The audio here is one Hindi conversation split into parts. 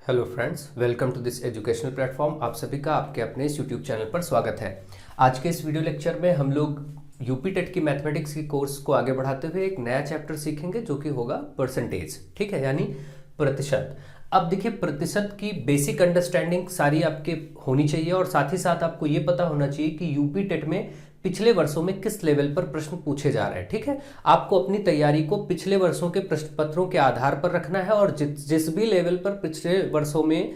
Hello friends, welcome to this educational platform. आप सभी का आपके अपने इस यूट्यूब चैनल पर स्वागत है। आज के इस वीडियो लेक्चर में हम लोग यूपी टेट की मैथमेटिक्स की कोर्स को आगे बढ़ाते हुए एक नया चैप्टर सीखेंगे जो कि होगा परसेंटेज। ठीक है, यानी प्रतिशत। अब देखिए, प्रतिशत की बेसिक अंडरस्टैंडिंग सारी आपके होनी चाहिए और साथ ही साथ आपको ये पता होना चाहिए कि यूपी टेट में पिछले वर्षों में किस लेवल पर प्रश्न पूछे जा रहे हैं। ठीक है, आपको अपनी तैयारी को पिछले वर्षों के प्रश्न पत्रों के आधार पर रखना है और जिस भी लेवल पर पिछले वर्षों में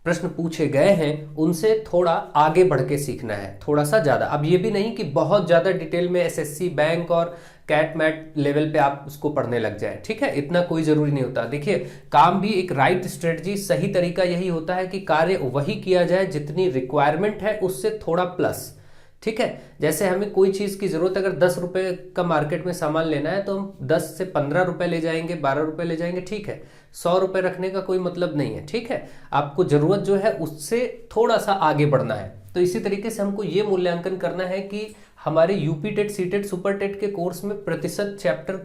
प्रश्न पूछे गए हैं उनसे थोड़ा आगे बढ़ के सीखना है, थोड़ा सा ज्यादा। अब ये भी नहीं कि बहुत ज्यादा डिटेल में एसएससी बैंक और कैट मैट लेवल पे आप उसको पढ़ने लग जाए। ठीक है, इतना कोई जरूरी नहीं होता। देखिए, काम भी एक राइट स्ट्रेटजी, सही तरीका यही होता है कि कार्य वही किया जाए जितनी रिक्वायरमेंट है उससे थोड़ा प्लस। ठीक है, जैसे हमें कोई चीज की जरूरत, अगर 10 रुपए का मार्केट में सामान लेना है तो हम 10 से 15 रुपए ले जाएंगे, 12 रुपए ले जाएंगे। ठीक है, 100 रुपए रखने का कोई मतलब नहीं है। ठीक है, आपको जरूरत जो है उससे थोड़ा सा आगे बढ़ना है। तो इसी तरीके से हमको ये मूल्यांकन करना है कि हमारे UP TET, C TET, super TET के कोर्स में प्रतिशत चैप्टर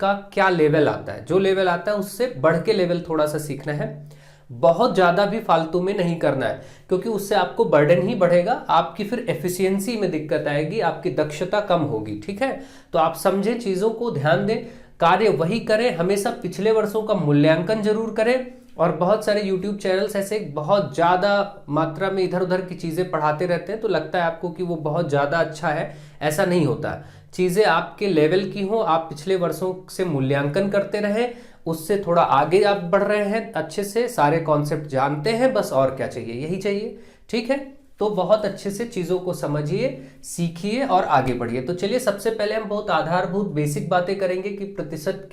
का क्या लेवल आता है। जो लेवल आता है उससे बढ़ के लेवल थोड़ा सा सीखना है। बहुत ज्यादा भी फालतू में नहीं करना है, क्योंकि उससे आपको बर्डन ही बढ़ेगा, आपकी फिर एफिशिएंसी में दिक्कत आएगी, आपकी दक्षता कम होगी। ठीक है, तो आप समझें, चीजों को ध्यान दें, कार्य वही करें, हमेशा पिछले वर्षों का मूल्यांकन जरूर करें। और बहुत सारे यूट्यूब चैनल्स ऐसे बहुत ज्यादा मात्रा में इधर उधर की चीजें पढ़ाते रहते हैं, तो लगता है आपको कि वो बहुत ज्यादा अच्छा है। ऐसा नहीं होता, चीजें आपके लेवल की हो, आप पिछले वर्षों से मूल्यांकन करते रहे, उससे थोड़ा आगे आप बढ़ रहे हैं, अच्छे से सारे कॉन्सेप्ट जानते हैं, बस और क्या चाहिए, यही चाहिए। ठीक है, तो बहुत अच्छे से चीजों को समझिए, सीखिए और आगे बढ़िए। तो चलिए, सबसे पहले हम बहुत आधारभूत बेसिक बातें करेंगे कि प्रतिशत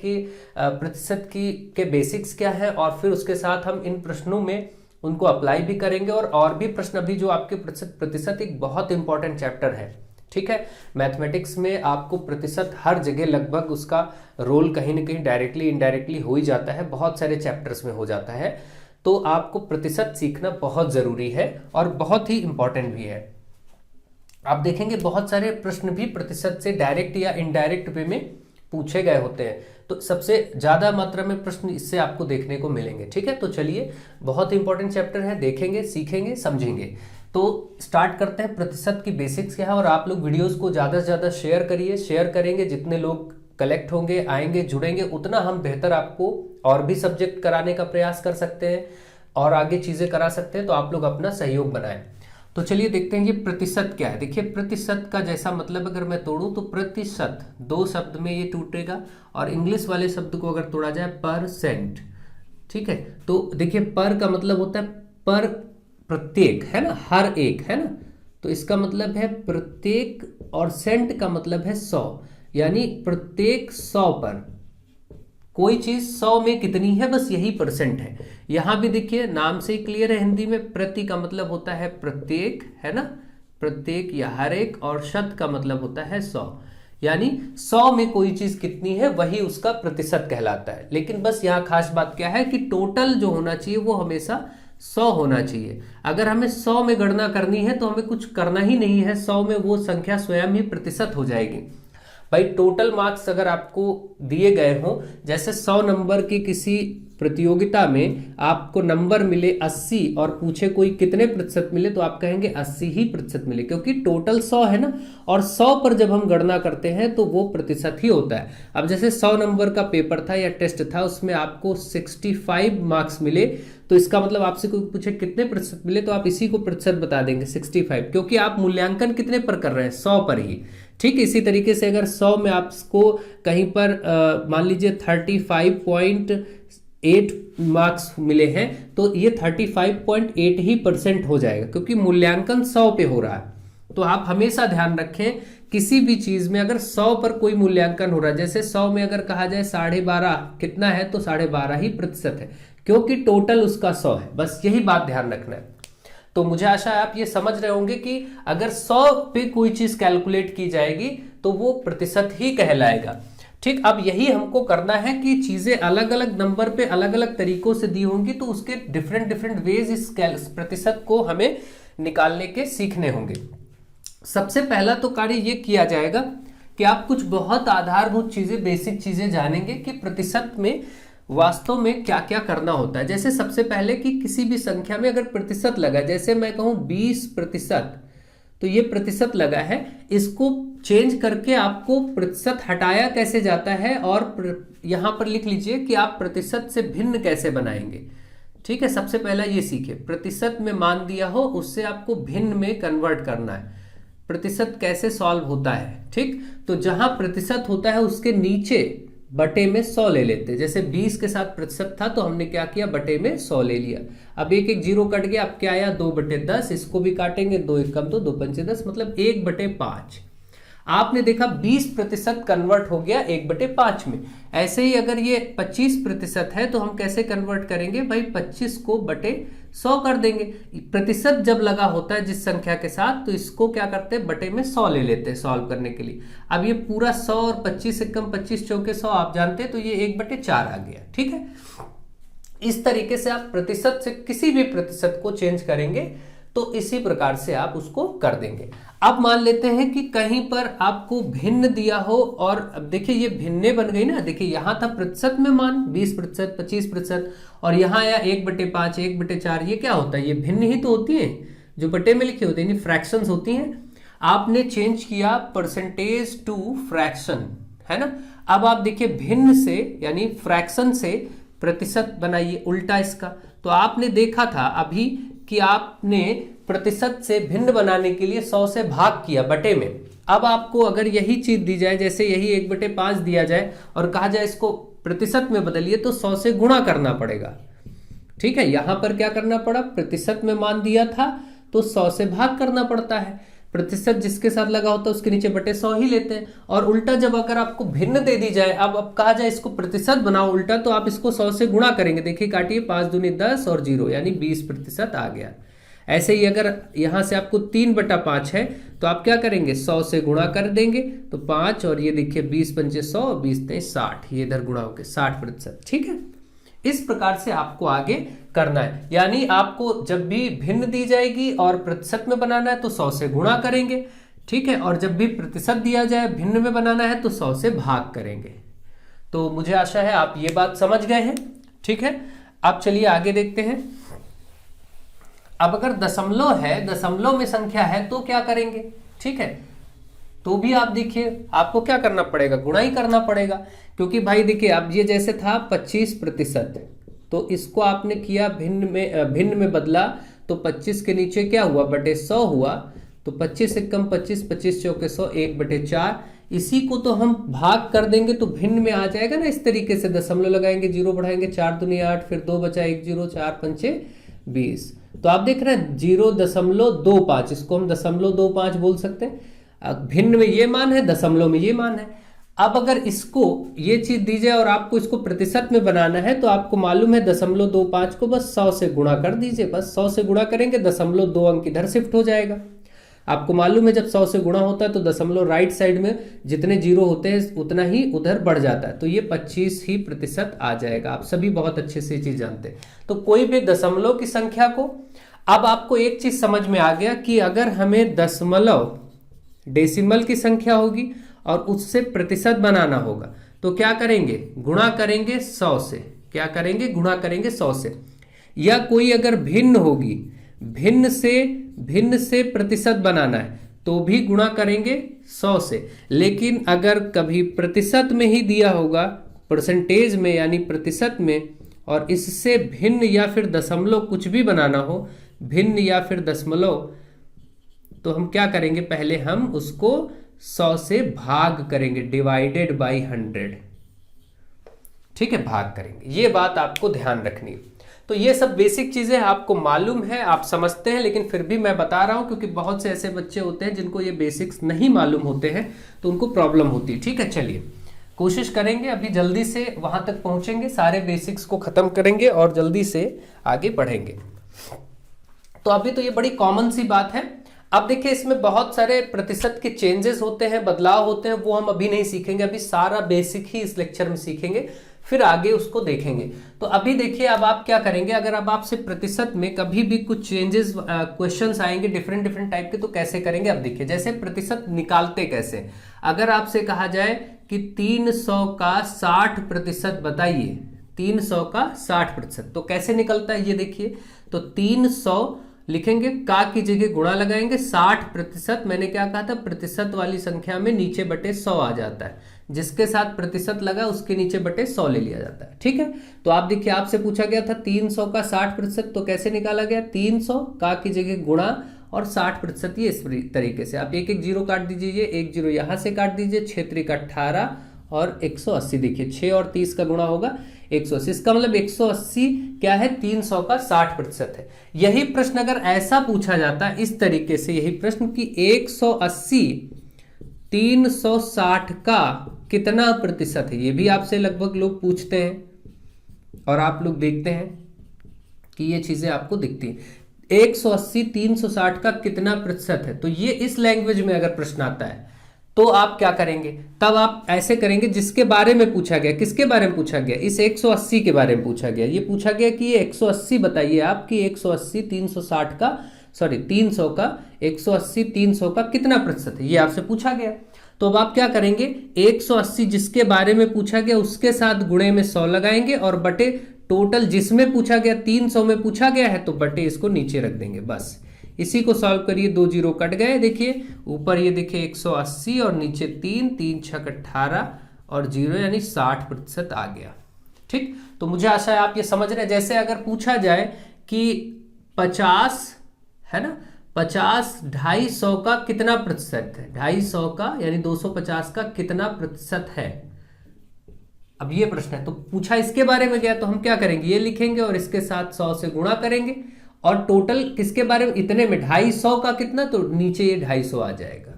की के बेसिक्स क्या है, और फिर उसके साथ हम इन प्रश्नों में उनको अप्लाई भी करेंगे और भी प्रश्न अभी जो आपके प्रतिशत एक बहुत इंपॉर्टेंट चैप्टर है। ठीक है, मैथमेटिक्स में आपको प्रतिशत हर जगह लगभग उसका रोल कहीं ना कहीं डायरेक्टली इनडायरेक्टली हो ही जाता है, बहुत सारे चैप्टर्स में हो जाता है। तो आपको प्रतिशत सीखना बहुत जरूरी है और बहुत ही इंपॉर्टेंट भी है। आप देखेंगे बहुत सारे प्रश्न भी प्रतिशत से डायरेक्ट या इनडायरेक्ट वे में पूछे गए होते हैं, तो सबसे ज्यादा मात्रा में प्रश्न इससे आपको देखने को मिलेंगे। ठीक है, तो चलिए, बहुत इंपॉर्टेंट चैप्टर है, देखेंगे, सीखेंगे, समझेंगे। तो स्टार्ट करते हैं, प्रतिशत की बेसिक्स क्या है। और आप लोग वीडियोस को ज्यादा से ज्यादा शेयर करिए, शेयर करेंगे जितने लोग कलेक्ट होंगे, आएंगे, जुड़ेंगे, उतना हम बेहतर आपको और भी सब्जेक्ट कराने का प्रयास कर सकते हैं और आगे चीजें करा सकते हैं। तो आप लोग अपना सहयोग बनाएं। तो चलिए देखते हैं ये प्रतिशत क्या है। देखिए, प्रतिशत का जैसा मतलब अगर मैं तोड़ूं तो प्रतिशत दो शब्द में ये टूटेगा, और इंग्लिश वाले शब्द को अगर तोड़ा जाए परसेंट। ठीक है, तो देखिए, पर का मतलब होता है पर, प्रत्येक, है ना, हर एक, है ना, तो इसका मतलब है प्रत्येक, और सेंट का मतलब है 100, यानी प्रत्येक 100 पर कोई चीज 100 में कितनी है, बस यही परसेंट है। यहां भी देखिए, नाम से ही क्लियर है, हिंदी में प्रति का मतलब होता है प्रत्येक, है ना, प्रत्येक या हर एक, और शत का मतलब होता है 100, यानी 100 में कोई चीज कितनी है वही उसका प्रतिशत कहलाता है। लेकिन बस यहाँ खास बात क्या है कि टोटल जो होना चाहिए वो हमेशा 100 होना चाहिए। अगर हमें 100 में गणना करनी है तो हमें कुछ करना ही नहीं है, 100 में वो संख्या स्वयं ही प्रतिशत हो जाएगी। भाई, टोटल मार्क्स अगर आपको दिए गए हों, जैसे 100 नंबर की किसी प्रतियोगिता में आपको नंबर मिले 80 और पूछे कोई कितने प्रतिशत मिले, तो आप कहेंगे 80 ही प्रतिशत मिले, क्योंकि टोटल 100 है ना, और 100 पर जब हम गणना करते हैं तो वो प्रतिशत ही होता है। अब जैसे 100 नंबर का पेपर था या टेस्ट था, उसमें आपको 65 मार्क्स मिले, तो इसका मतलब आपसे कोई पूछे कितने प्रतिशत मिले, तो आप इसी को प्रतिशत बता देंगे 65, क्योंकि आप मूल्यांकन कितने पर कर रहे हैं, 100 पर ही। ठीक, इसी तरीके से अगर 100 में आपको कहीं पर मान लीजिए 35.8 मार्क्स मिले हैं, तो ये 35.8 ही परसेंट हो जाएगा, क्योंकि मूल्यांकन 100 पे हो रहा है। तो आप हमेशा ध्यान रखें, किसी भी चीज में अगर 100 पर कोई मूल्यांकन हो रहा है, जैसे 100 में अगर कहा जाए 12.5 कितना है, तो 12.5 ही प्रतिशत है, क्योंकि टोटल उसका 100 है। बस यही बात ध्यान रखना है। तो मुझे आशा है आप ये समझ रहे होंगे कि अगर 100 पे कोई चीज कैलकुलेट की जाएगी तो वो प्रतिशत ही कहलाएगा। ठीक, अब यही हमको करना है कि चीजें अलग अलग नंबर पे अलग अलग तरीकों से दी होंगी, तो उसके डिफरेंट डिफरेंट वेज इस प्रतिशत को हमें निकालने के सीखने होंगे। सबसे पहला तो कार्य ये किया जाएगा कि आप कुछ बहुत आधारभूत चीजें, बेसिक चीजें जानेंगे कि प्रतिशत में वास्तव में क्या क्या करना होता है। जैसे सबसे पहले कि किसी भी संख्या में अगर प्रतिशत लगा, जैसे मैं कहूं 20%, तो ये प्रतिशत लगा है, इसको चेंज करके आपको प्रतिशत हटाया कैसे जाता है, और यहां पर लिख लीजिए कि आप प्रतिशत से भिन्न कैसे बनाएंगे। ठीक है, सबसे पहला ये सीखे, प्रतिशत में मान दिया हो उससे आपको भिन्न में कन्वर्ट करना है। प्रतिशत कैसे सॉल्व होता है, ठीक, तो जहां प्रतिशत होता है उसके नीचे बटे में 100 ले लेते। जैसे 20 के साथ प्रतिशत था तो हमने क्या किया, बटे में 100 ले लिया। अब एक एक जीरो कट गया, अब क्या आया, 2/10, इसको भी काटेंगे, 2 1 कम 2, 2 5 10, मतलब 1/5। आपने देखा 20% कन्वर्ट हो गया 1/5 में। ऐसे ही अगर ये 25% है तो हम कैसे कन्वर्ट करेंगे भाई, 25 को बटे 100 कर देंगे। प्रतिशत जब लगा होता है जिस संख्या के साथ, तो इसको क्या करते हैं, बटे में 100 ले लेते हैं सॉल्व करने के लिए। अब ये पूरा 100 और 25 से कम 25 चौके 100 आप जानते हैं, तो ये 1/4 आ गया। ठीक है, इस तरीके से आप प्रतिशत से किसी भी प्रतिशत को चेंज करेंगे तो इसी प्रकार से आप उसको कर देंगे। अब मान लेते हैं कि कहीं पर आपको भिन्न दिया हो, और अब देखिए ये भिन्ने बन गई ना, देखिए यहां था प्रतिशत में मान 20%, 25%, और यहां आया 1/5, 1/4, ये क्या होता है, ये भिन्न ही तो होती है, जो बटे में लिखी होती है, फ्रैक्शंस होती हैं। आपने चेंज किया परसेंटेज टू फ्रैक्शन, है ना। अब आप देखिए भिन्न से यानी फ्रैक्शन से प्रतिशत बनाइए, उल्टा इसका। तो आपने देखा था अभी कि आपने प्रतिशत से भिन्न बनाने के लिए 100 से भाग किया बटे में। अब आपको अगर यही चीज दी जाए, जैसे यही 1/5 दिया जाए और कहा जाए इसको प्रतिशत में बदलिए, तो 100 से गुणा करना पड़ेगा। ठीक है, यहां पर क्या करना पड़ा, प्रतिशत में मान दिया था तो 100 से भाग करना पड़ता है। प्रतिशत जिसके साथ लगा होता है उसके नीचे बटे 100 ही लेते हैं। और उल्टा जब अगर आपको भिन्न दे दी जाए, अब कहा जाए इसको प्रतिशत बनाओ उल्टा, तो आप इसको 100 से गुणा करेंगे। देखिए काटिए, 5 दूनी 10 और 0 यानी 20% आ गया। ऐसे ही अगर यहां से आपको 3/5 है तो आप क्या करेंगे, 100 से गुणा कर देंगे, तो 5 और ये देखिए 20 पंचे 100, 20 ने 60, ये इधर गुणा होकर 60%। ठीक है, इस प्रकार से आपको आगे करना है। यानी आपको जब भी भिन्न दी जाएगी और प्रतिशत में बनाना है तो 100 से गुणा करेंगे। ठीक है, और जब भी प्रतिशत दिया जाए भिन्न में बनाना है तो 100 से भाग करेंगे। तो मुझे आशा है आप ये बात समझ गए हैं। ठीक है, अब चलिए आगे देखते हैं। अब अगर दशमलव है, दशमलव में संख्या है तो क्या करेंगे। ठीक है, तो भी आप देखिए आपको क्या करना पड़ेगा, गुणा ही करना पड़ेगा। क्योंकि भाई देखिए अब ये जैसे था 25%, तो इसको आपने किया भिन्न में बदला, तो 25 के नीचे क्या हुआ, बटे 100 हुआ, तो 25 से कम 25, 25 चौके 100, 1/4। इसी को तो हम भाग कर देंगे तो भिन्न में आ जाएगा ना। इस तरीके से दशमलव लगाएंगे, 0 बढ़ाएंगे, 4 दूनी 8, फिर 2 बचा 1 0, 4 पंचे 20। तो आप देख रहे हैं 0.25, इसको हम 0.25 बोल सकते हैं। भिन्न में ये मान है, दशमलव में ये मान है। अब अगर इसको ये चीज दी जाए और आपको इसको प्रतिशत में बनाना है तो आपको मालूम है 0.25 को बस 100 से गुणा कर दीजिए। बस 100 से गुणा करेंगे, 0.2 अंक इधर शिफ्ट हो जाएगा। आपको मालूम है जब 100 से गुणा होता है तो दशमलव राइट साइड में जितने जीरो होते हैं उतना ही उधर बढ़ जाता है, तो ये 25% आ जाएगा। आप सभी बहुत अच्छे से चीज जानते हैं। तो कोई भी दशमलव की संख्या को, अब आपको एक चीज समझ में आ गया कि अगर हमें दशमलव डेसिमल की संख्या होगी और उससे प्रतिशत बनाना होगा तो क्या करेंगे, गुणा करेंगे 100 से। क्या करेंगे, गुणा करेंगे 100 से। या कोई अगर भिन्न होगी, भिन्न से प्रतिशत बनाना है तो भी गुणा करेंगे 100 से। लेकिन अगर कभी प्रतिशत में ही दिया होगा, परसेंटेज में यानी प्रतिशत में, और इससे भिन्न या फिर दशमलव कुछ भी बनाना हो, भिन्न या फिर दशमलव, तो हम क्या करेंगे, पहले हम उसको 100 से भाग करेंगे, डिवाइडेड बाई 100। ठीक है, भाग करेंगे। ये बात आपको ध्यान रखनी है। तो ये सब बेसिक चीजें आपको मालूम है, आप समझते हैं, लेकिन फिर भी मैं बता रहा हूं क्योंकि बहुत से ऐसे बच्चे होते हैं जिनको ये बेसिक्स नहीं मालूम होते हैं तो उनको प्रॉब्लम होती है। ठीक है, चलिए कोशिश करेंगे अभी जल्दी से वहां तक पहुंचेंगे, सारे बेसिक्स को खत्म करेंगे और जल्दी से आगे बढ़ेंगे। तो अभी तो ये बड़ी कॉमन सी बात है। अब देखिए इसमें बहुत सारे प्रतिशत के चेंजेस होते हैं, बदलाव होते हैं, वो हम अभी नहीं सीखेंगे। अभी सारा बेसिक ही इस लेक्चर में सीखेंगे, फिर आगे उसको देखेंगे। तो अभी देखिए अब आप क्या करेंगे, अगर अब आपसे प्रतिशत में कभी भी कुछ चेंजेस क्वेश्चंस आएंगे डिफरेंट टाइप के, तो कैसे करेंगे। अब देखिए जैसे प्रतिशत निकालते कैसे, अगर आपसे कहा जाए कि 300 का 60% बताइए, 300 का 60%। तो कैसे निकलता है ये देखिए, तो 300 लिखेंगे, का की जगह गुणा लगाएंगे, 60%, मैंने क्या कहा था, प्रतिशत वाली संख्या में नीचे बटे 100 आ जाता है, जिसके साथ प्रतिशत लगा उसके नीचे बटे 100 ले लिया जाता है। ठीक है, तो आप देखिए आपसे पूछा गया था 300 का 60%, तो कैसे निकाला गया, 300 का की जगह गुणा और 60%, ये इस तरीके से आप एक एक जीरो काट दीजिए, एक जीरो यहां से काट दीजिए, 6 त्रिक 18 और 180, देखिए 6 और 30 का गुणा होगा 180, इसका मतलब 180 क्या है, 300 का 60% है। यही प्रश्न अगर ऐसा पूछा जाता है इस तरीके से, यही प्रश्न कि 180 360 का कितना प्रतिशत है, ये भी आपसे लगभग लोग पूछते हैं और आप लोग देखते हैं कि ये चीजें आपको दिखती हैं। 180 360 का कितना प्रतिशत है, तो ये इस लैंग्वेज में अगर प्रश्न आता है तो आप क्या करेंगे, तब आप ऐसे करेंगे जिसके बारे में पूछा गया, किसके बारे में पूछा गया, इस 180 के बारे में पूछा गया। ये पूछा गया कि ये 180 बताइए आप कि 180 360 का, सॉरी 300 का 180 300 का कितना प्रतिशत है, ये आपसे पूछा गया। तो अब आप क्या करेंगे, 180 जिसके बारे में पूछा गया उसके साथ गुणे में 100 लगाएंगे और बटे टोटल जिसमें पूछा गया 300 में पूछा गया है, तो बटे इसको नीचे रख देंगे, बस इसी को सॉल्व करिए। 2 जीरो कट गए, देखिए ऊपर ये देखिए 180 और नीचे 3 3 6 18 और 0 यानी 60% आ गया। ठीक, तो मुझे आशा है आप ये समझ रहे हैं। जैसे अगर पूछा जाए कि 50 है ना, 50 250 का कितना प्रतिशत है, 250 का यानी 250 का कितना प्रतिशत है, अब ये प्रश्न है। तो पूछा इसके बारे में गया तो हम क्या करेंगे, ये लिखेंगे और इसके साथ 100 से गुणा करेंगे और टोटल किसके बारे में, इतने में 250 का कितना, तो नीचे ये 250 आ जाएगा।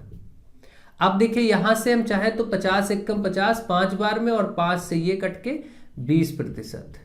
अब देखिए यहां से हम चाहे तो 50 एकम 50 5 बार में और 5 से ये कट के 20%।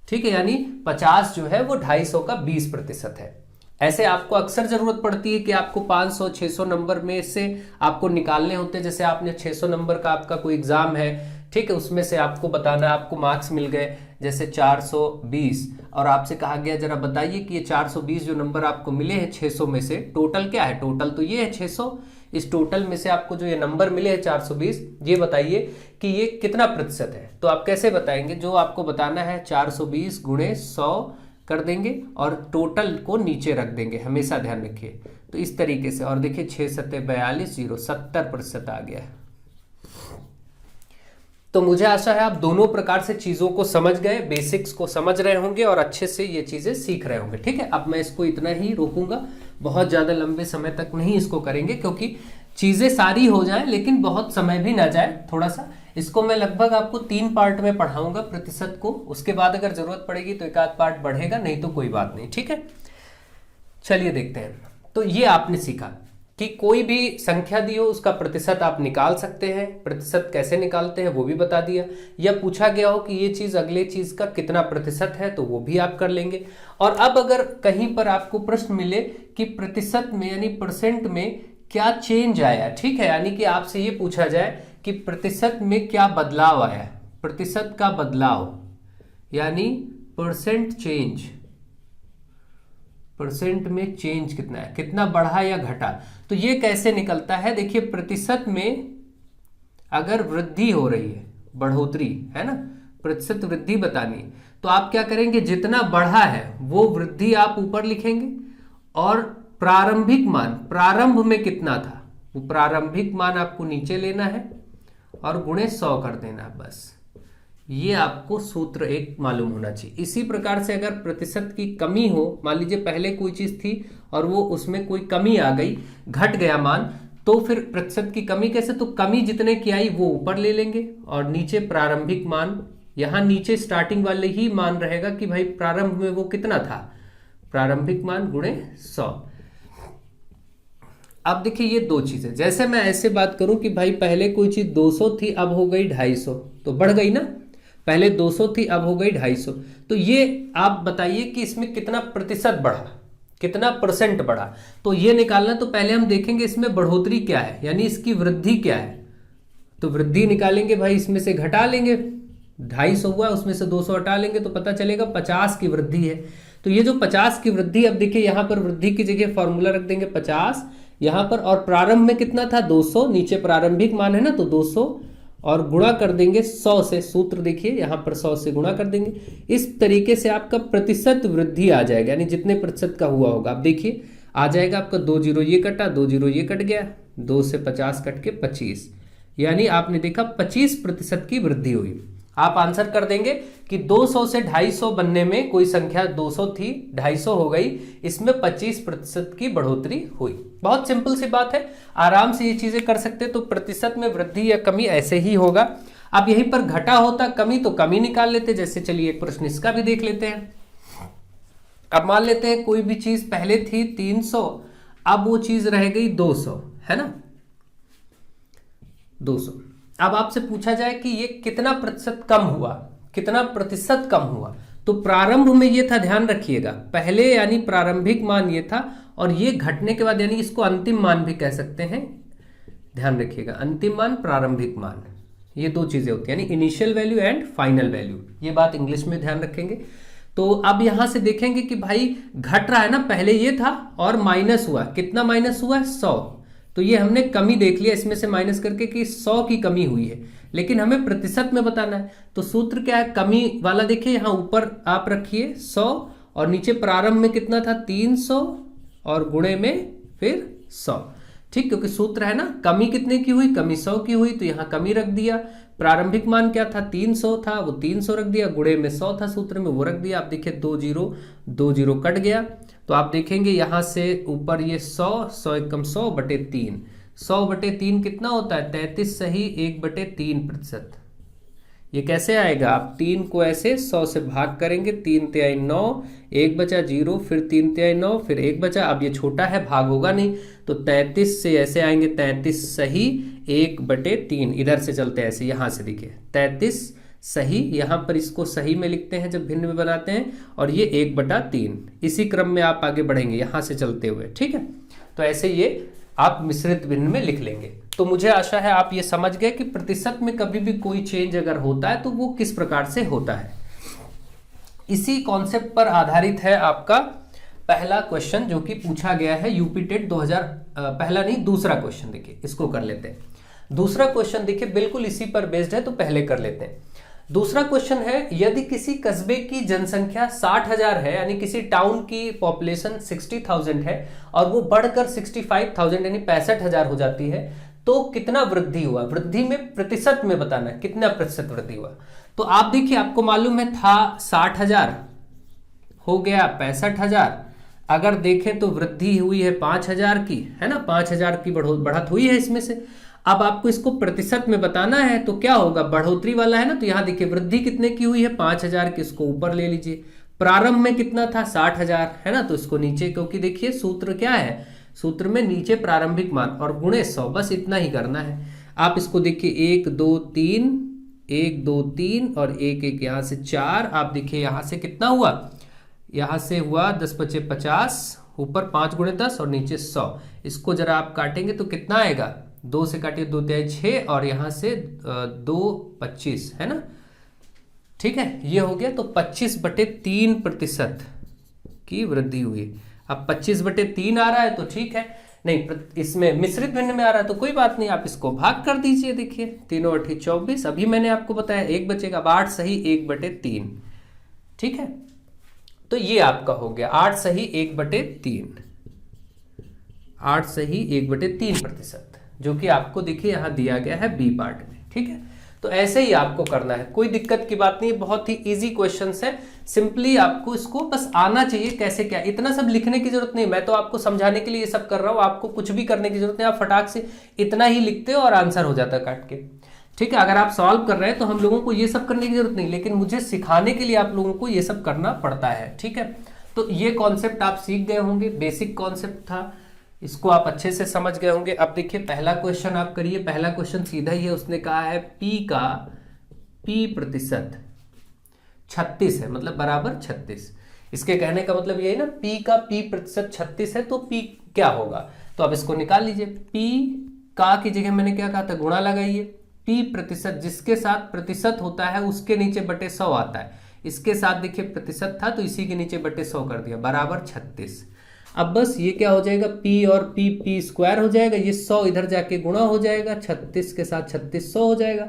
ठीक है, यानी 50 जो है वो 250 का 20% है। ऐसे आपको अक्सर जरूरत पड़ती है कि आपको 500 600 नंबर में से आपको निकालने होते हैं। जैसे आपने 600 नंबर का आपका कोई एग्जाम है, ठीक है, उसमें से आपको बताना, आपको मार्क्स मिल गए जैसे 420 और आपसे कहा गया जरा बताइए कि ये 420 जो नंबर आपको मिले हैं 600 में से टोटल क्या है, टोटल तो ये है 600, इस टोटल में से आपको जो ये नंबर मिले हैं 420, ये बताइए कि ये कितना प्रतिशत है। तो आप कैसे बताएंगे, जो आपको बताना है 420 गुणे 100 कर देंगे और टोटल को नीचे रख देंगे, हमेशा ध्यान रखिए। तो इस तरीके से, और देखिए 6 7 42 0 70% आ गया है। तो मुझे आशा है आप दोनों प्रकार से चीजों को समझ गए, बेसिक्स को समझ रहे होंगे और अच्छे से ये चीजें सीख रहे होंगे। ठीक है, अब मैं इसको इतना ही रोकूंगा, बहुत ज्यादा लंबे समय तक नहीं इसको करेंगे क्योंकि चीजें सारी हो जाए लेकिन बहुत समय भी ना जाए थोड़ा सा। इसको मैं लगभग आपको 3 पार्ट में पढ़ाऊंगा प्रतिशत को, उसके बाद अगर जरूरत पड़ेगी तो एक आध पार्ट बढ़ेगा, नहीं तो कोई बात नहीं। ठीक है, चलिए देखते हैं। तो ये आपने सीखा कि कोई भी संख्या दी हो उसका प्रतिशत आप निकाल सकते हैं, प्रतिशत कैसे निकालते हैं वो भी बता दिया, या पूछा गया हो कि ये चीज अगले चीज का कितना प्रतिशत है तो वो भी आप कर लेंगे। और अब अगर कहीं पर आपको प्रश्न मिले कि प्रतिशत में यानी परसेंट में क्या चेंज आया, ठीक है, यानी कि आपसे ये पूछा जाए कि प्रतिशत में क्या बदलाव आया, प्रतिशत का बदलाव यानी परसेंट चेंज, परसेंट में चेंज कितना है, कितना बढ़ा या घटा, तो ये कैसे निकलता है। देखिए प्रतिशत में अगर वृद्धि हो रही है, बढ़ोतरी है ना, प्रतिशत वृद्धि बतानी, तो आप क्या करेंगे, जितना बढ़ा है वो वृद्धि आप ऊपर लिखेंगे और प्रारंभिक मान, प्रारंभ में कितना था वो प्रारंभिक मान आपको नीचे लेना है और गुणे 100 कर देना, बस ये आपको सूत्र एक मालूम होना चाहिए। इसी प्रकार से अगर प्रतिशत की कमी हो, मान लीजिए पहले कोई चीज थी और वो उसमें कोई कमी आ गई, घट गया मान, तो फिर प्रतिशत की कमी कैसे, तो कमी जितने की आई वो ऊपर ले लेंगे और नीचे प्रारंभिक मान, यहां नीचे स्टार्टिंग वाले ही मान रहेगा कि भाई प्रारंभ में वो कितना था, प्रारंभिक मान गुणे 100। अब देखिए ये दो चीजें, जैसे मैं ऐसे बात करूं कि भाई पहले कोई चीज 200 थी अब हो गई 250, तो बढ़ गई ना, पहले 200 थी अब हो गई 250, तो ये आप बताइए कि इसमें कितना प्रतिशत बढ़ा, कितना परसेंट बढ़ा। तो ये निकालना, तो पहले हम देखेंगे इसमें बढ़ोतरी क्या है, यानी इसकी वृद्धि क्या है, तो वृद्धि निकालेंगे भाई, इसमें से घटा लेंगे, 250 हुआ उसमें से 200 हटा लेंगे तो पता चलेगा 50 की वृद्धि है। तो ये जो 50 की वृद्धि, अब देखिए यहां पर वृद्धि की जगह फॉर्मूला रख देंगे 50 यहां पर, और प्रारंभ में कितना था 200, नीचे प्रारंभिक मान है ना, तो 200 और गुणा कर देंगे 100 से। सूत्र देखिए यहाँ पर 100 से गुणा कर देंगे। इस तरीके से आपका प्रतिशत वृद्धि आ जाएगा, यानी जितने प्रतिशत का हुआ होगा। आप देखिए आ जाएगा आपका 2 जीरो ये कटा, 2 जीरो ये कट गया, 2 से 50 कट के 25, यानी आपने देखा 25% की वृद्धि हुई। आप आंसर कर देंगे कि 200 से 250 बनने में कोई संख्या 200 थी, 250 हो गई, इसमें 25% की बढ़ोतरी हुई। बहुत सिंपल सी बात है, आराम से ये चीजें कर सकते। तो प्रतिशत में वृद्धि या कमी ऐसे ही होगा। अब यहीं पर घटा होता कमी तो कमी निकाल लेते। जैसे चलिए एक प्रश्न इसका भी देख लेते हैं। अब मान लेते हैं कोई भी चीज पहले थी 300, अब वो चीज रह गई 200, है ना, 200। अब आपसे पूछा जाए कि ये कितना प्रतिशत कम हुआ, कितना प्रतिशत कम हुआ, तो प्रारंभ में ये था, ध्यान रखिएगा, पहले यानी प्रारंभिक मान ये था, और ये घटने के बाद यानी इसको अंतिम मान भी कह सकते हैं। ध्यान रखिएगा, अंतिम मान, प्रारंभिक मान, ये दो चीजें होती हैं, यानी initial value and final value. ये बात इंग्लिश में ध्यान रखेंगे। तो अब यहां से देखेंगे कि भाई घट रहा है ना, पहले ये था और माइनस हुआ, कितना माइनस हुआ है 100। तो ये हमने कमी देख लिया इसमें से माइनस करके कि 100 की कमी हुई है, लेकिन हमें प्रतिशत में बताना है। तो सूत्र क्या है, कमी वाला देखिए यहां ऊपर आप रखिए 100 और नीचे प्रारंभ में कितना था 300 और गुणे में फिर 100। ठीक, क्योंकि सूत्र है ना, कमी कितने की हुई, कमी 100 की हुई, तो यहां कमी रख दिया। प्रारंभिक मान क्या था 300 था, वो 300 रख दिया, गुणे में 100 था सूत्र में, वो रख दिया। आप देखिए 2 जीरो कट गया, तो आप देखेंगे यहां से ऊपर ये 100 एकम 100/3, 100/3 कितना होता है 33 सही 1/3%। ये कैसे आएगा, आप 3 को ऐसे 100 से भाग करेंगे, 3 तिहाई 9, 1 बचा 0, फिर 3 तिहाई 9, फिर 1 बचा। अब ये छोटा है, भाग होगा नहीं, तो 33 से ऐसे आएंगे 33 सही 1/3। इधर से चलते हैं ऐसे, यहां से देखिए 33 सही, यहां पर इसको सही में लिखते हैं जब भिन्न में बनाते हैं, और ये 1/3। इसी क्रम में आप आगे बढ़ेंगे यहां से चलते हुए। ठीक है, तो ऐसे ये आप मिश्रित भिन्न में लिख लेंगे। तो मुझे आशा है आप ये समझ गए कि प्रतिशत में कभी भी कोई चेंज अगर होता है तो वो किस प्रकार से होता है। इसी कॉन्सेप्ट पर आधारित है आपका पहला क्वेश्चन जो कि पूछा गया है यूपी टेट 2000, पहला नहीं दूसरा क्वेश्चन। देखिए इसको कर लेते हैं। दूसरा क्वेश्चन देखिए बिल्कुल इसी पर बेस्ड है, तो पहले कर लेते हैं। दूसरा क्वेश्चन है, यदि किसी कस्बे की जनसंख्या 60,000 है, यानी किसी टाउन की पॉपुलेशन 60,000 है और वो बढ़कर 65,000 यानी 65,000 हो जाती है, तो कितना वृद्धि हुआ। वृद्धि में प्रतिशत में बताना है कितना प्रतिशत वृद्धि हुआ। तो आप देखिए, आपको मालूम है था 60,000 हो गया 65,000। अगर देखें तो वृद्धि हुई है 5,000 की, है ना, 5,000 की बढ़त हुई है इसमें से। अब आपको इसको प्रतिशत में बताना है तो क्या होगा, बढ़ोतरी वाला है ना, तो यहां देखिए वृद्धि कितने की हुई है 5,000 की, इसको ऊपर ले लीजिए। प्रारंभ में कितना था 60,000, है ना, तो इसको नीचे, क्योंकि देखिए सूत्र क्या है, सूत्र में नीचे प्रारंभिक मान और गुणे 100, बस इतना ही करना है। आप इसको देखिए 1 2 3, 1 2 3 और 1 1 यहां से 4। आप देखिए यहां से कितना हुआ, यहां से हुआ 10 5 50, ऊपर 5 गुणे 10 और नीचे 100। इसको जरा आप काटेंगे तो कितना आएगा, 2 से काटिए 2 तिहाई 6 और यहां से 2 25, है ना। ठीक है, ये हो गया। तो 25/3% की वृद्धि हुई। अब 25/3 आ रहा है तो ठीक है, नहीं इसमें मिश्रित भिन्न में आ रहा है तो कोई बात नहीं, आप इसको भाग कर दीजिए। देखिए 3 और 8 24, अभी मैंने आपको बताया 1 बचेगा, 8 सही 1/3। ठीक है, तो ये आपका हो गया 8 सही 1/3, 8 सही 1/3%, जो कि आपको देखिए यहां दिया गया है बी पार्ट में। ठीक है, तो ऐसे ही आपको करना है, कोई दिक्कत की बात नहीं, बहुत ही इजी क्वेश्चंस है। सिंपली आपको इसको बस आना चाहिए कैसे क्या, इतना सब लिखने की जरूरत नहीं। मैं तो आपको समझाने के लिए ये सब कर रहा हूं, आपको कुछ भी करने की जरूरत नहीं। आप फटाक से इतना ही लिखते हो और आंसर हो जाता है काट के। ठीक है, अगर आप सॉल्व कर रहे हैं तो हम लोगों को ये सब करने की जरूरत नहीं, लेकिन मुझे सिखाने के लिए आप लोगों को ये सब करना पड़ता है। ठीक है, तो ये कॉन्सेप्ट आप सीख गए होंगे, बेसिक कॉन्सेप्ट था, इसको आप अच्छे से समझ गए होंगे। अब देखिए पहला क्वेश्चन आप करिए। पहला क्वेश्चन सीधा ही है, उसने कहा है P% 36 है, मतलब बराबर 36। इसके कहने का मतलब ये है ना, P% 36 है तो P क्या होगा, तो अब इसको निकाल लीजिए। P का की जगह मैंने क्या कहा था, गुणा लगाइए। P% जिसके साथ प्रतिशत होता है उसके नीचे बटे 100 आता है, इसके साथ देखिए प्रतिशत था तो इसी के नीचे बटे 100 कर दिया, बराबर 36। अब बस ये क्या हो जाएगा, P और P स्क्वायर हो जाएगा, ये 100 इधर जाके गुणा हो जाएगा, 36 के साथ 36 100 हो जाएगा।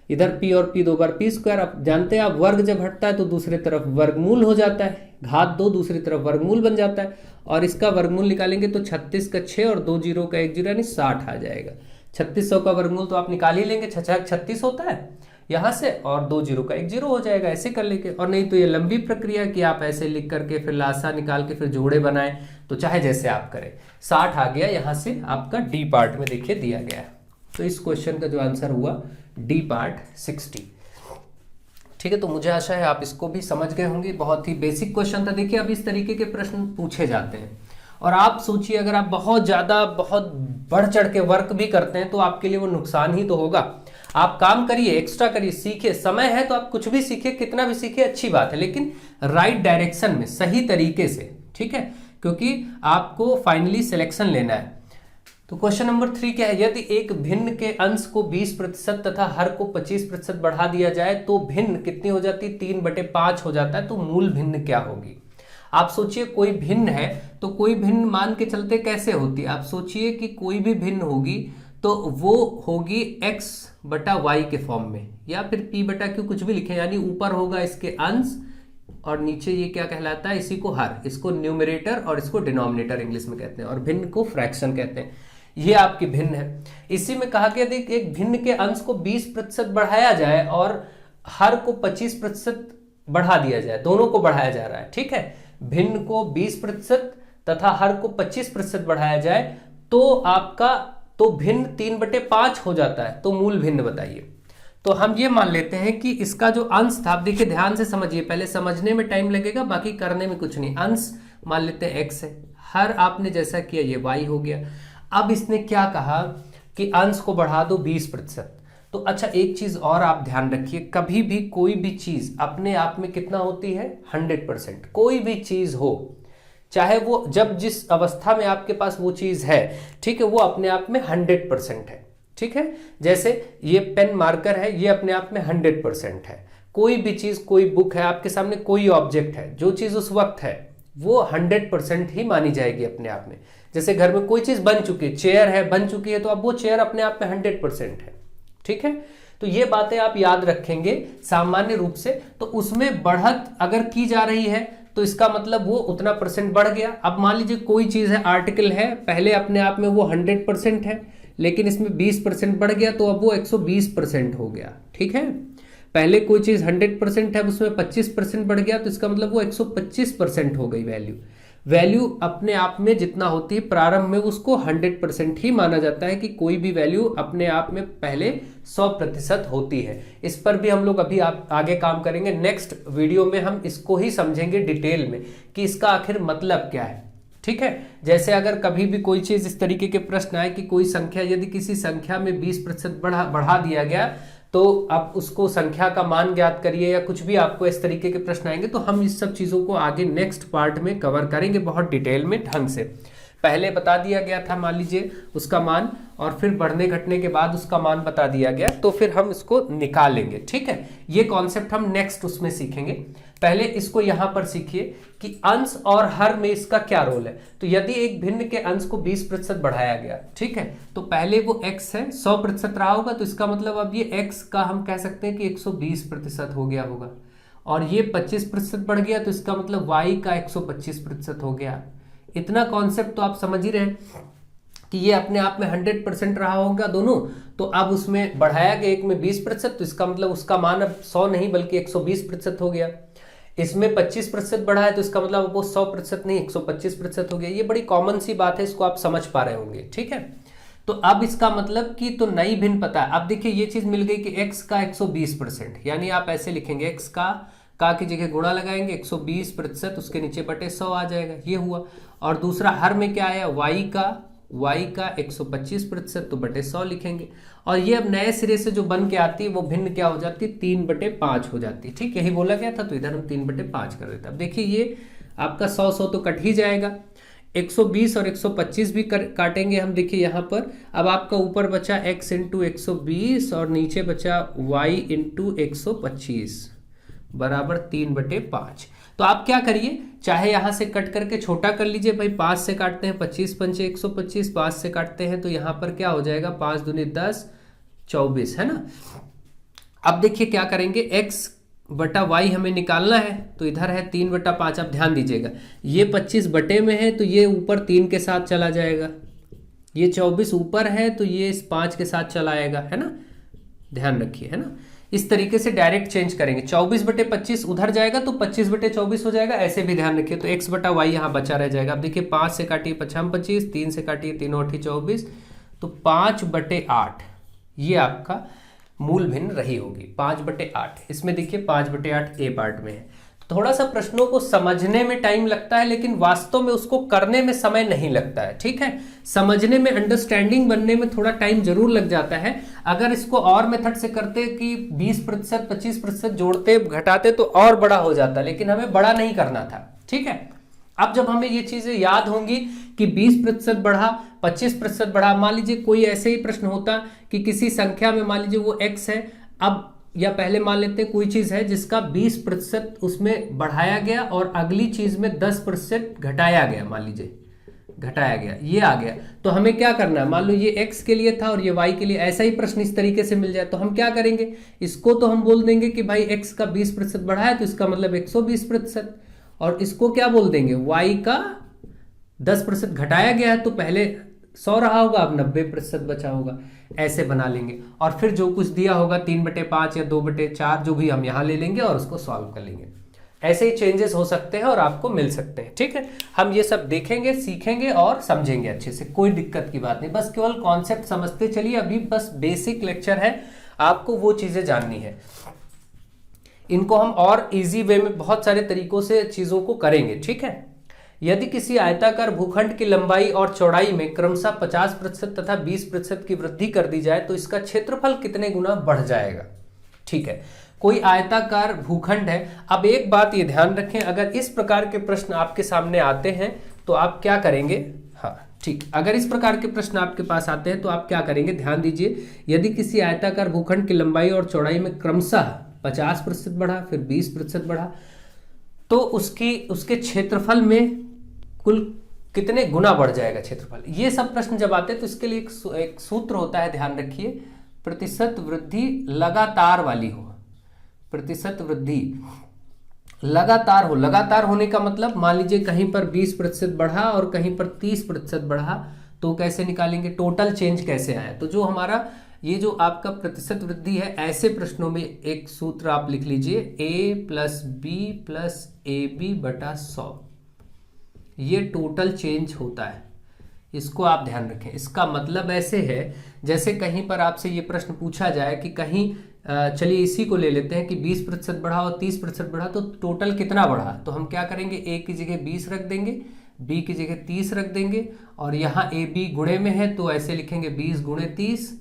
इधर p और p 2 बार p स्क्वायर। आप जानते हैं आप वर्ग जब हटता है तो दूसरे तरफ वर्गमूल हो जाता है, घात 2 दूसरी तरफ वर्गमूल बन जाता है, और इसका वर्गमूल निकालेंगे तो 36 का 6 और 2 जीरो का 1 जीरो यानी 60 आ जाएगा। 3600 का वर्गमूल तो आप निकाल ही लेंगे, 36 होता है यहाँ से, और 2 जीरो का 1 जीरो हो जाएगा, ऐसे कर लेंगे। और नहीं तो ये लंबी प्रक्रिया कि आप ऐसे लिख करके फिर लासा निकाल के फिर जोड़े बनाएं, तो चाहे जैसे आप करें। 60 आ गया यहाँ से आपका डी पार्ट में देखिए दिया गया है। तो इस क्वेश्चन का जो आंसर हुआ डी पार्ट 60। ठीक है, तो मुझे आशा है आप इसको भी समझ गए होंगे। बहुत ही बेसिक क्वेश्चन था। देखिए अब इस तरीके के प्रश्न पूछे जाते हैं, और आप सोचिए अगर आप बहुत ज्यादा बहुत बढ़ चढ़ के वर्क भी करते हैं तो आपके लिए वो नुकसान ही तो होगा। आप काम करिए, एक्स्ट्रा करिए, सीखिए, समय है तो आप कुछ भी सीखिए, कितना भी सीखिए अच्छी बात है, लेकिन राइट डायरेक्शन में, सही तरीके से। ठीक है, क्योंकि आपको फाइनली सिलेक्शन लेना है। तो क्वेश्चन नंबर 3 क्या है, यदि एक भिन्न के अंश को 20% तथा हर को 25% बढ़ा दिया जाए तो भिन्न कितनी हो जाती है, 3/5 हो जाता है। तो मूल भिन्न क्या होगी। आप सोचिए कोई भिन्न है तो कोई भिन्न मान के चलते कैसे होती है। आप सोचिए कि कोई भी भिन्न होगी तो वो होगी x/y के फॉर्म में, या फिर p/q कुछ भी लिखें, यानी ऊपर होगा इसके अंश और नीचे ये क्या कहलाता है, इसी को हर, इसको न्यूमरेटर और इसको डिनोमिनेटर इंग्लिश में कहते हैं, और भिन्न को फ्रैक्शन कहते हैं। ये आपकी भिन्न है। इसी में कहा गया देख एक भिन्न के अंश को 20% बढ़ाया जाए और हर को 25% बढ़ा दिया जाए, दोनों को बढ़ाया जा रहा है। ठीक है, भिन्न को 20% तथा हर को 25% बढ़ाया जाए तो आपका तो भिन्न 3/5 हो जाता है। तो मूल भिन्न बताइए। तो हम ये मान लेते हैं कि इसका जो अंश था, आप देखिए ध्यान से समझिए, पहले समझने में टाइम लगेगा, बाकी करने में कुछ नहीं। अंश मान लेते हैं x है, हर आपने जैसा किया ये y हो गया। अब इसने क्या कहा कि अंश को बढ़ा दो 20%। तो अच्छा एक चीज और आप ध्यान रखिए, कभी भी कोई भी चीज अपने आप में कितना होती है, 100%। कोई भी चीज हो, चाहे वो जब जिस अवस्था में आपके पास वो चीज है, ठीक है, वो अपने आप में 100% है। ठीक है, जैसे ये पेन मार्कर है, ये अपने आप में 100% है। कोई भी चीज, कोई बुक है आपके सामने, कोई ऑब्जेक्ट है, जो चीज उस वक्त है वो 100% ही मानी जाएगी अपने आप में। जैसे घर में कोई चीज बन चुकी है, चेयर है बन चुकी है, तो अब वो चेयर अपने आप में 100% है। ठीक है, तो ये बातें आप याद रखेंगे सामान्य रूप से। तो उसमें बढ़त अगर की जा रही है तो इसका मतलब वो उतना परसेंट बढ़ गया। अब मान लीजिए कोई चीज है, आर्टिकल है, पहले अपने आप में वो 100% है, लेकिन इसमें 20% बढ़ गया तो अब वो 120% हो गया। ठीक है, पहले कोई चीज 100% है, उसमें 25% बढ़ गया तो इसका मतलब वो 125% हो गई वैल्यू। वैल्यू अपने आप में जितना होती है प्रारंभ में उसको 100% ही माना जाता है कि कोई भी वैल्यू अपने आप में पहले 100% होती है। इस पर भी हम लोग अभी आगे काम करेंगे। नेक्स्ट वीडियो में हम इसको ही समझेंगे डिटेल में कि इसका आखिर मतलब क्या है। ठीक है, जैसे अगर कभी भी कोई चीज इस तरीके के प्रश्न आए कि कोई संख्या, यदि किसी संख्या में 20% बढ़ा दिया गया तो आप उसको संख्या का मान ज्ञात करिए, या कुछ भी आपको इस तरीके के प्रश्न आएंगे, तो हम इस सब चीजों को आगे नेक्स्ट पार्ट में कवर करेंगे बहुत डिटेल में ढंग से। पहले बता दिया गया था मान लीजिए उसका मान, और फिर बढ़ने घटने के बाद उसका मान बता दिया गया, तो फिर हम इसको निकालेंगे। ठीक है, ये कॉन्सेप्ट हम नेक्स्ट उसमें सीखेंगे। पहले इसको यहां पर सीखिए कि अंश और हर में इसका क्या रोल है। तो यदि एक भिन्न के अंश को 20% बढ़ाया गया, ठीक है, तो पहले वो x है 100% रहा होगा, तो इसका मतलब अब ये x का हम कह सकते हैं कि 120% हो गया होगा, और ये 25% बढ़ गया तो इसका मतलब y का 125% हो गया। इतना कॉन्सेप्ट तो आप समझ ही रहे हैं कि ये अपने आप में 100% रहा होगा दोनों, तो अब उसमें बढ़ाया गया एक में 20%, तो इसका मतलब उसका मान अब 100 नहीं बल्कि 120% हो गया। इसमें 25% बढ़ा है तो इसका मतलब वो 100% नहीं 125% हो गया। ये बड़ी कॉमन सी बात है, इसको आप समझ पा रहे होंगे। ठीक है, तो अब इसका मतलब कि तो नई भिन्न पता है। अब देखिए ये चीज मिल गई कि x का 120%, यानी आप ऐसे लिखेंगे x का की जगह गुणा लगाएंगे 120%, उसके नीचे बटे 100 आ जाएगा, ये हुआ। और दूसरा हर में क्या आया, y का 125%, तो बटे 100 लिखेंगे। और ये अब नए सिरे से जो बन के आती है वो भिन्न क्या हो जाती है, 3/5 हो जाती है। ठीक, यही बोला गया था, तो इधर हम 3/5 कर देते हैं। अब देखिए ये आपका 100 तो कट ही जाएगा, 120 और 125 भी काटेंगे हम। देखिए यहाँ पर अब आपका ऊपर बचा x इंटू 120 और नीचे बचा y इंटू 125 बराबर 3/5। तो आप क्या करिए, चाहे यहां से कट करके छोटा कर लीजिए भाई, 5 से काटते हैं 25 पंचे 125, 5 से काटते हैं तो यहां पर क्या हो जाएगा, 5 दूनी 10 24, है ना। अब देखिए क्या करेंगे, x बटा वाई हमें निकालना है, तो इधर है 3/5। अब ध्यान दीजिएगा, ये 25 बटे में है तो ये ऊपर 3 के साथ चला जाएगा, ये 24 ऊपर है तो ये इस 5 के साथ चला आएगा, है ना, ध्यान रखिए, है ना। इस तरीके से डायरेक्ट चेंज करेंगे, 24/25 उधर जाएगा तो 25/24 हो जाएगा, ऐसे भी ध्यान रखिए। तो x बटा वाई यहाँ बचा रह जाएगा। अब देखिए 5 से काटिए 5×25, 3 से काटिए 3×8 = 24, तो 5/8 ये आपका मूल भिन्न रही होगी, 5/8। इसमें देखिए 5/8 ए पार्ट में है। थोड़ा सा प्रश्नों को समझने में टाइम लगता है, लेकिन वास्तव में उसको करने में समय नहीं लगता है, ठीक है। समझने में, अंडरस्टैंडिंग बनने में थोड़ा टाइम जरूर लग जाता है। अगर इसको और मेथड से करते कि 20%, 25% जोड़ते घटाते तो और बड़ा हो जाता, लेकिन हमें बड़ा नहीं करना था, ठीक है। अब जब हमें ये चीजें याद होंगी कि 20% बढ़ा, 25% बढ़ा, मान लीजिए कोई ऐसे ही प्रश्न होता कि किसी संख्या में मान लीजिए वो x है, अब या पहले मान लेते हैं कोई चीज है जिसका 20% उसमें बढ़ाया गया और अगली चीज में 10% घटाया गया, मान लीजिए घटाया गया, ये आ गया, तो हमें क्या करना है, मान लो ये x के लिए था और ये y के लिए। ऐसा ही प्रश्न इस तरीके से मिल जाए तो हम क्या करेंगे, इसको तो हम बोल देंगे कि भाई x का 20% बढ़ा है तो इसका मतलब 120%, और इसको क्या बोल देंगे, y का 10% घटाया गया है तो पहले 100 रहा होगा, अब 90% बचा होगा, ऐसे बना लेंगे। और फिर जो कुछ दिया होगा 3/5 या 2/4 जो भी हम यहाँ ले लेंगे और उसको सॉल्व कर लेंगे। ऐसे ही चेंजेस हो सकते हैं और आपको मिल सकते हैं, ठीक है। हम ये सब देखेंगे, सीखेंगे और समझेंगे अच्छे से, कोई दिक्कत की बात नहीं, बस केवल कॉन्सेप्ट समझते चलिए। अभी बस बेसिक लेक्चर है, आपको वो चीजें जाननी है। इनको हम और इजी वे में बहुत सारे तरीकों से चीजों को करेंगे, ठीक है। यदि किसी आयताकार भूखंड की लंबाई और चौड़ाई में क्रमशः 50% तथा 20% की वृद्धि कर दी जाए तो इसका क्षेत्रफल कितने गुना बढ़ जाएगा, ठीक है। कोई आयताकार भूखंड है। अब एक बात ये ध्यान रखें, अगर इस प्रकार के प्रश्न आपके सामने आते हैं तो आप क्या करेंगे, हाँ ठीक, अगर इस प्रकार के प्रश्न आपके पास आते हैं तो आप क्या करेंगे, ध्यान दीजिए। यदि किसी आयताकार भूखंड की लंबाई और चौड़ाई में क्रमशः 50% बढ़ा, फिर 20% बढ़ा, तो उसके क्षेत्रफल में कुल कितने गुना बढ़ जाएगा क्षेत्रफल। ये सब प्रश्न जब आते हैं तो इसके लिए एक सूत्र होता है, ध्यान रखिए, प्रतिशत वृद्धि लगातार वाली हो, प्रतिशत वृद्धि लगातार हो। लगातार होने का मतलब मान लीजिए कहीं पर 20% बढ़ा और कहीं पर 30% बढ़ा, तो कैसे निकालेंगे, टोटल चेंज कैसे आया। तो जो हमारा ये जो आपका प्रतिशत वृद्धि है, ऐसे प्रश्नों में एक सूत्र आप लिख लीजिए, a + b + ab/100, ये टोटल चेंज होता है। इसको आप ध्यान रखें। इसका मतलब ऐसे है जैसे कहीं पर आपसे ये प्रश्न पूछा जाए कि कहीं चलिए इसी को ले लेते हैं कि 20% बढ़ा और 30% बढ़ा, तो टोटल कितना बढ़ा। तो हम क्या करेंगे, a की जगह 20 रख देंगे, b की जगह 30 रख देंगे, और यहाँ ab गुणे में है तो ऐसे लिखेंगे 20 × 30,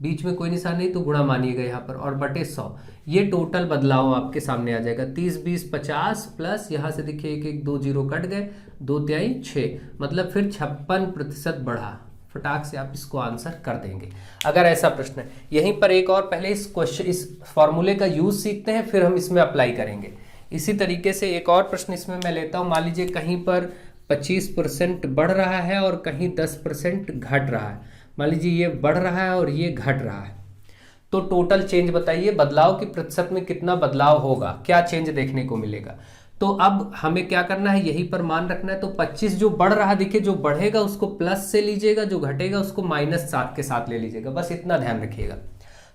बीच में कोई निशान नहीं तो गुणा मानिएगा यहाँ पर, और बटे 100। ये टोटल बदलाव आपके सामने आ जाएगा। 30 20 50 प्लस यहाँ से देखिए 1 1 2 0 कट गए, 2 तिहाई 6, मतलब फिर 56% बढ़ा। फटाक से आप इसको आंसर कर देंगे अगर ऐसा प्रश्न है। यहीं पर एक और पहले इस फॉर्मूले का यूज सीखते हैं, फिर हम इसमें अप्लाई करेंगे। इसी तरीके से एक और प्रश्न इसमें मैं लेता हूँ। मान लीजिए कहीं पर 25% बढ़ रहा है और कहीं 10% घट रहा है। मान लीजिए ये बढ़ रहा है और ये घट रहा है, तो टोटल चेंज बताइए, बदलाव की प्रतिशत में कितना बदलाव होगा, क्या चेंज देखने को मिलेगा। तो अब हमें क्या करना है, यहीं पर मान रखना है। तो 25 जो बढ़ रहा है, देखिए जो बढ़ेगा उसको प्लस से लीजिएगा, जो घटेगा उसको -7 के साथ ले लीजिएगा, बस इतना ध्यान रखिएगा।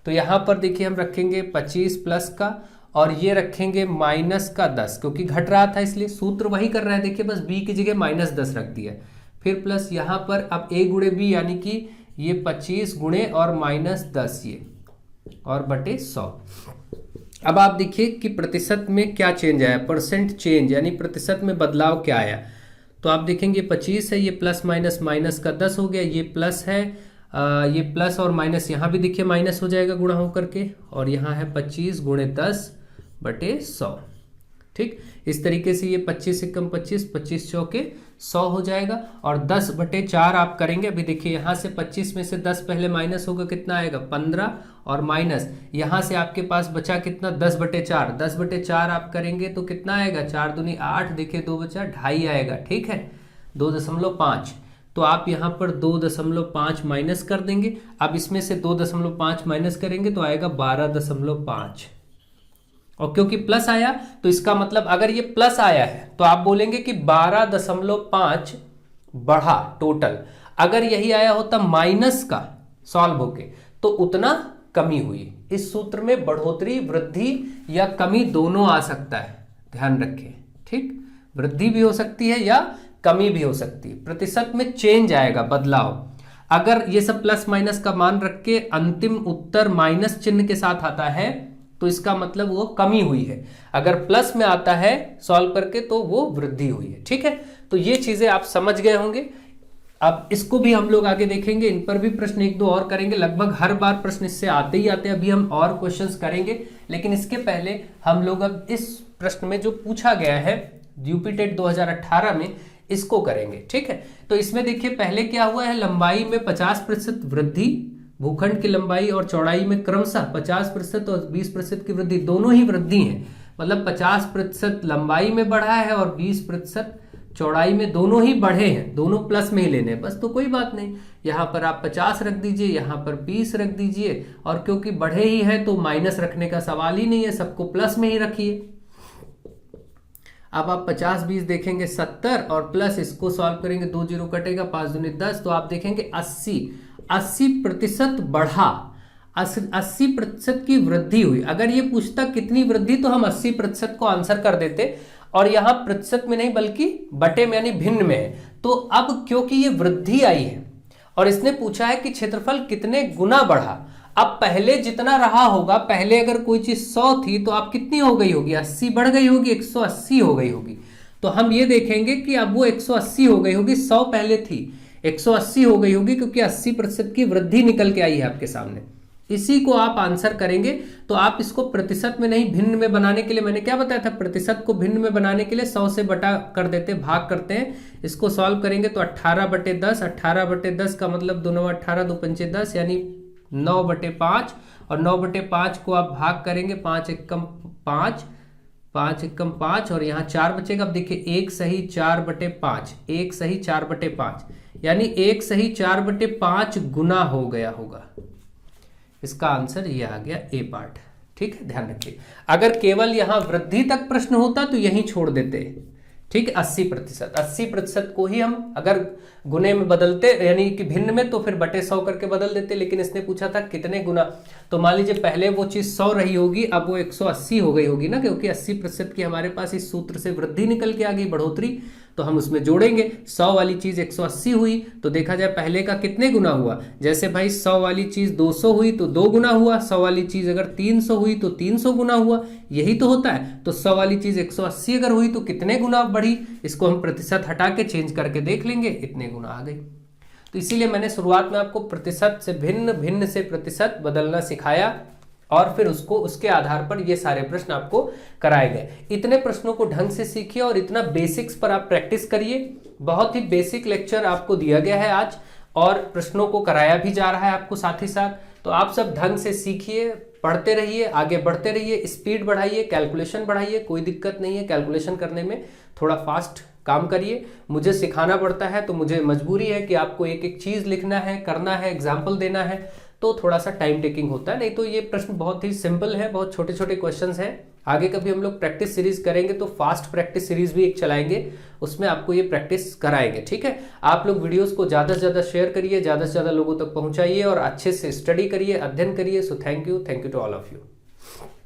तो यहाँ पर देखिए हम रखेंगे 25 प्लस का, और ये रखेंगे -10, क्योंकि घट रहा था इसलिए सूत्र वही कर रहा है। देखिए बस b की जगह -10 रख दिया, फिर प्लस यहाँ पर अब a × b, यानी कि ये 25 गुणे और -10 ये, और बटे 100। अब आप देखिए कि प्रतिशत में क्या चेंज आया, परसेंट चेंज, यानी प्रतिशत में बदलाव क्या आया। तो आप देखेंगे 25 है, ये प्लस माइनस का 10 हो गया, ये प्लस है, ये प्लस और माइनस यहाँ भी देखिए माइनस हो जाएगा गुणा होकर के, और यहाँ है 25 × 10 बटे 100। ठीक, इस तरीके से ये 25 × 25, 25 चौके 100 हो जाएगा, और 10/4 आप करेंगे। अभी देखिए यहाँ से 25 में से 10 पहले माइनस होगा, कितना आएगा 15, और माइनस यहाँ से आपके पास बचा कितना 10/4, 10/4 आप करेंगे तो कितना आएगा 4 दूनी 8, देखिए 2 बचा 2.5 आएगा, ठीक है 2.5। तो आप यहाँ पर 2.5 माइनस कर देंगे। अब इसमें से 2.5 माइनस करेंगे तो आएगा 12.5, और क्योंकि प्लस आया तो इसका मतलब अगर ये प्लस आया है तो आप बोलेंगे कि 12.5 बढ़ा टोटल। अगर यही आया होता माइनस का सॉल्व होके तो उतना कमी हुई। इस सूत्र में बढ़ोतरी, वृद्धि या कमी दोनों आ सकता है, ध्यान रखें। ठीक, वृद्धि भी हो सकती है या कमी भी हो सकती है, प्रतिशत में चेंज आएगा, बदलाव। अगर ये सब प्लस माइनस का मान रख के अंतिम उत्तर माइनस चिन्ह के साथ आता है तो इसका मतलब वो कमी हुई है। अगर प्लस में आता है सॉल्व करके तो वो वृद्धि हुई है। ठीक है, तो ये चीजें आप समझ गए होंगे। अब इसको भी हम लोग आगे देखेंगे, इन पर भी प्रश्न एक दो और करेंगे। लगभग हर बार प्रश्न इससे आते ही आते हैं। अभी हम और क्वेश्चंस करेंगे, लेकिन इसके पहले हम लोग अब इस प्रश्न में जो पूछा गया है यूपीटेट 2018 में, इसको करेंगे। ठीक है, तो इसमें देखिए पहले क्या हुआ है, लंबाई में 50% वृद्धि, भूखंड की लंबाई और चौड़ाई में क्रमशः 50% और 20% की वृद्धि, दोनों ही वृद्धि है। मतलब 50% लंबाई में बढ़ा है और 20% चौड़ाई में, दोनों ही बढ़े हैं, दोनों प्लस में ही लेने हैं बस। तो कोई बात नहीं, यहाँ पर आप 50 रख दीजिए, यहाँ पर 20 रख दीजिए, और क्योंकि बढ़े ही है तो माइनस रखने का सवाल ही नहीं है, सबको प्लस में ही रखिए। अब आप 50 20 देखेंगे 70, और प्लस इसको सॉल्व करेंगे, 2 जीरो कटेगा, 5 दूनी 10, तो आप देखेंगे 80% बढ़ा, 80% की वृद्धि हुई। अगर ये पूछता कितनी वृद्धि तो हम 80% को आंसर कर देते, और यहां प्रतिशत में नहीं बल्कि बटे में यानी भिन्न में है। तो अब क्योंकि ये वृद्धि आई है और इसने पूछा है कि क्षेत्रफल कितने गुना बढ़ा, अब पहले जितना रहा होगा, पहले अगर कोई चीज 100 थी तो अब कितनी हो गई होगी, 80 बढ़ गई होगी, 180 हो गई होगी। तो हम ये देखेंगे कि अब वो 180 हो गई होगी, 100 पहले थी, 180 हो गई होगी, क्योंकि 80% की वृद्धि निकल के आई है आपके सामने। इसी को आप आंसर करेंगे। तो आप इसको प्रतिशत में नहीं भिन्न में बनाने के लिए, मैंने क्या बताया था, प्रतिशत को भिन्न में बनाने के लिए 100 से बटा कर देते, भाग करते हैं। इसको सॉल्व करेंगे तो 18/10, 18/10 का मतलब 2 9 18, 2 5 10, यानी 9/5, और 9/5 को आप भाग करेंगे, 5 एकम 5, 5 एकम 5, और यहाँ 4 बचेगा। अब देखिए 1 सही 4/5, 1 सही 4/5, यानी 1 सही 4/5 गुना हो गया होगा। इसका आंसर ये आ गया ए पार्ट। ठीक है, ध्यान रखिए। अगर केवल यहां वृद्धि तक प्रश्न होता तो यहीं छोड़ देते। ठीक है, 80% को ही हम अगर गुने में बदलते यानी कि भिन्न में, तो फिर बटे 100 करके बदल देते। लेकिन इसने पूछा था कितने गुना, तो मान लीजिए पहले वो चीज 100 रही होगी, अब वो 180 हो गई होगी ना, क्योंकि 80% की हमारे पास इस सूत्र से वृद्धि निकल के आ गई, बढ़ोतरी, तो हम उसमें जोड़ेंगे। 100 वाली चीज 180 हुई तो देखा जाए पहले का कितने गुना हुआ। जैसे भाई 100 वाली चीज 200 हुई तो 2 गुना हुआ, 100 वाली चीज अगर 300 हुई तो 300 गुना हुआ, यही तो होता है। तो 100 वाली चीज 180 अगर हुई तो कितने गुना बढ़ी, इसको हम प्रतिशत हटा के चेंज करके देख लेंगे, इतने गुना आ गई। तो इसीलिए मैंने शुरुआत में आपको प्रतिशत से भिन्न, भिन्न से प्रतिशत बदलना सिखाया, और फिर उसको उसके आधार पर ये सारे प्रश्न आपको कराए गए। इतने प्रश्नों को ढंग से सीखिए और इतना बेसिक्स पर आप प्रैक्टिस करिए। बहुत ही बेसिक लेक्चर आपको दिया गया है आज, और प्रश्नों को कराया भी जा रहा है आपको साथ ही साथ। तो आप सब ढंग से सीखिए, पढ़ते रहिए, आगे बढ़ते रहिए, स्पीड बढ़ाइए, कैलकुलेशन बढ़ाइए, कोई दिक्कत नहीं है कैलकुलेशन करने में, थोड़ा फास्ट काम करिए। मुझे सिखाना पड़ता है तो मुझे मजबूरी है कि आपको एक एक चीज लिखना है, करना है, एग्जाम्पल देना है, तो थोड़ा सा टाइम टेकिंग होता है। नहीं तो ये प्रश्न बहुत ही सिंपल है, बहुत छोटे छोटे क्वेश्चंस हैं। आगे कभी हम लोग प्रैक्टिस सीरीज करेंगे तो फास्ट प्रैक्टिस सीरीज भी एक चलाएंगे, उसमें आपको ये प्रैक्टिस कराएंगे। ठीक है, आप लोग वीडियोस को ज़्यादा से ज़्यादा शेयर करिए, ज़्यादा से ज़्यादा लोगों तक पहुंचाइए और अच्छे से स्टडी करिए, अध्ययन करिए। So thank you to all of you.